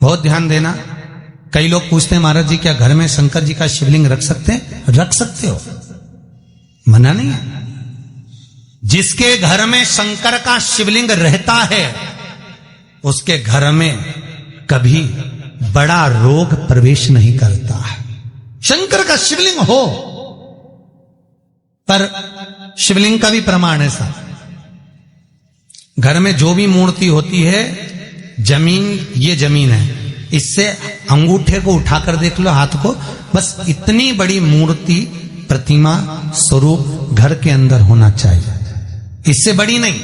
बहुत ध्यान देना। कई लोग पूछते हैं महाराज जी क्या घर में शंकर जी का शिवलिंग रख सकते हैं? रख सकते हो, मना नहीं है। जिसके घर में शंकर का शिवलिंग रहता है उसके घर में कभी बड़ा रोग प्रवेश नहीं करता है। शंकर का शिवलिंग हो, पर शिवलिंग का भी प्रमाण है साहब, घर में जो भी मूर्ति होती है, जमीन ये जमीन है, इससे अंगूठे को उठाकर देख लो, हाथ को, बस इतनी बड़ी मूर्ति प्रतिमा स्वरूप घर के अंदर होना चाहिए, इससे बड़ी नहीं।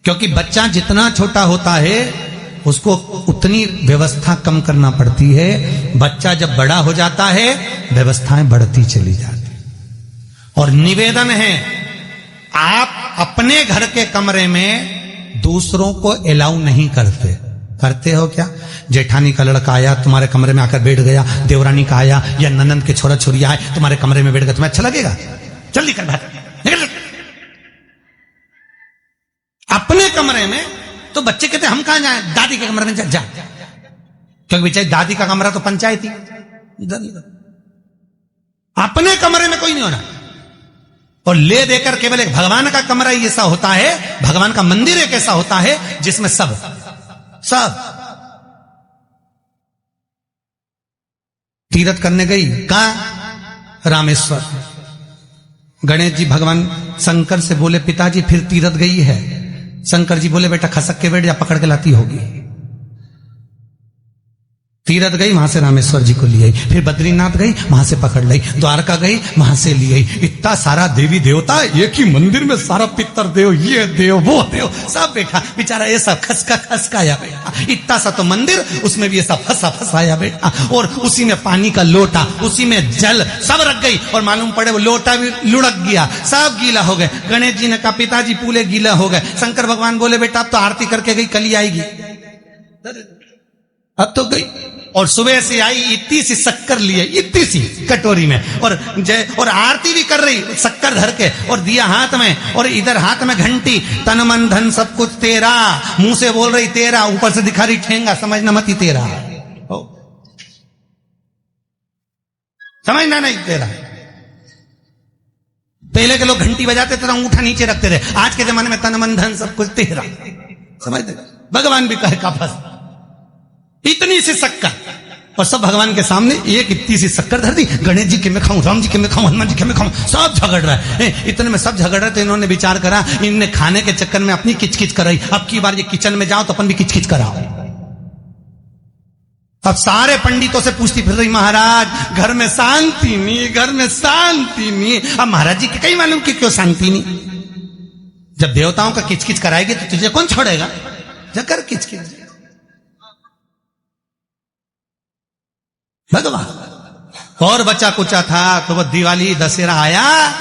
क्योंकि बच्चा जितना छोटा होता है उसको उतनी व्यवस्था कम करना पड़ती है। बच्चा जब बड़ा हो जाता है व्यवस्थाएं बढ़ती चली जाती। और निवेदन है, आप अपने घर के कमरे में दूसरों को अलाउ नहीं करते। करते हो क्या? जेठानी का लड़का आया तुम्हारे कमरे में आकर बैठ गया, देवरानी का आया या ननंद के छोरा छोरी आए तुम्हारे कमरे में बैठ गया, तुम्हें अच्छा लगेगा? जल्दी कर बात निकल। अपने कमरे में तो बच्चे कहते हम कहां जाएं? दादी के कमरे में जा। क्योंकि बेचारी दादी का कमरा तो पंचायती, अपने कमरे में कोई नहीं होना। और ले देकर केवल एक भगवान का कमरा ही ऐसा होता है, भगवान का मंदिर एक ऐसा होता है जिसमें सब तीर्थ करने गई, कहां? रामेश्वर। गणेश जी भगवान शंकर से बोले पिताजी फिर तीर्थ गई है। शंकर जी बोले बेटा खसक के बैठ जा, पकड़ के लाती होगी। तीर्थ गई, वहां से रामेश्वर जी को ले आई, फिर बद्रीनाथ गई, वहां से पकड़ लाई, द्वारका गई, वहां से ले आई। इतना सारा देवी देवता एक ही मंदिर में, सारा पितर देव, ये देव वो देव सब बैठा, बेचारा ये सब खसकाया बैठा। इतना सा तो मंदिर, उसमें भी ये सब फंसाया बैठा। और उसी में पानी का लोटा, उसी में जल सब रख गई, और मालूम पड़े वो लोटा भी लुढ़क गया, सब गीला हो गए। गणेश जी ने कहा पिताजी पूरे गीला हो गए। शंकर भगवान बोले बेटा अब तो आरती करके गई, कल ही आएगी। अब तो गई, और सुबह से आई, इतनी सी शक्कर लिए, इतनी सी कटोरी में, और आरती भी कर रही शक्कर धर के, और दिया हाथ में, और इधर हाथ में घंटी, तन मन धन सब कुछ तेरा, मुंह से बोल रही तेरा, ऊपर से दिखा रही ठेंगा, समझना मत ही तेरा, समझना नहीं तेरा। पहले के लोग घंटी बजाते थे तो अंगूठा नीचे रखते थे, आज के जमाने में तन मन धन सब कुछ तेरा, समझते? भगवान भी कहे काफस इतनी सी शक्कर, और सब भगवान के सामने एक इतनी सी शक्कर धर दी। गणेश जी के मैं खाऊं, राम जी के मैं खाऊं, हनुमान जी के मैं खाऊं, सब झगड़ रहा है। इतने में सब झगड़ रहे तो इन्होंने विचार करा, इनने खाने के चक्कर में अपनी किचकिच कराई, अब की बार ये किचन में जाओ तो अपन भी किचकिच कराओ। अब सारे पंडितों से पूछती फिर रही महाराज घर में शांति नहीं, घर में शांति नहीं। अब महाराज जी के कहीं मालूम कि क्यों शांति नहीं? जब देवताओं का किचकिच कराएगी तो तुझे कौन छोड़ेगा? जकर किचकिच भगवान। और बचा कुचा था तो वो दिवाली दशहरा आया,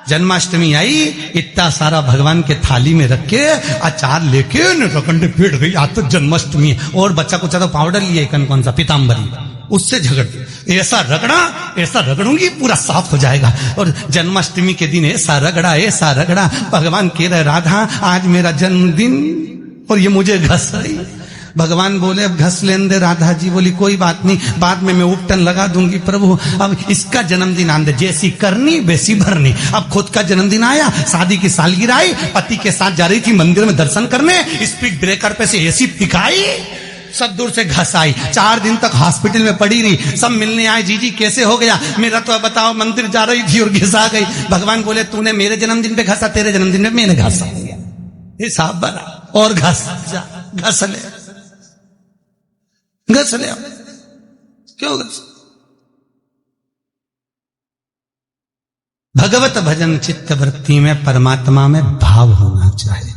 जन्माष्टमी आई, इतना सारा भगवान के थाली में रख के अचार लेके रखंडे पेट गई, आज तो जन्माष्टमी है। और बच्चा कुचा तो पाउडर लिए कौन सा पीताम्बरी, उससे झगड़, ऐसा रगड़ूंगी पूरा साफ हो जाएगा। और जन्माष्टमी के दिन ऐसा रगड़ा, भगवान कह रहे राधा आज मेरा जन्मदिन और ये मुझे घस रही। भगवान बोले अब घस लेने दे। राधा जी बोली कोई बात नहीं, बाद में मैं उपटन लगा दूंगी प्रभु, अब इसका जन्मदिन आंदे, जैसी करनी वैसी भरनी। अब खुद का जन्मदिन आया, शादी की सालगिरह आई, पति के साथ जा रही थी मंदिर में दर्शन करने, स्पीड ब्रेकर पे से एसी दिखाई, सब दूर से घस आई। 4 दिन तक हॉस्पिटल में पड़ी रही, सब मिलने आए, जीजी कैसे हो गया? मेरा तो बताओ मंदिर जा रही थी और घिसा गई। भगवान बोले तूने मेरे जन्मदिन पे घसा, तेरे जन्मदिन में मैंने घसा, हिसाब बना और घस ले क्यों घस? भगवत भजन चित्त वृत्ति में परमात्मा में भाव होना चाहिए।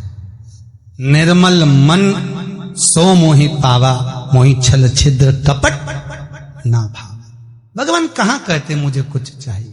निर्मल मन सो मोहि पावा, मोहि छल छिद्र कपट ना भाव। भगवान कहां कहते मुझे कुछ चाहिए?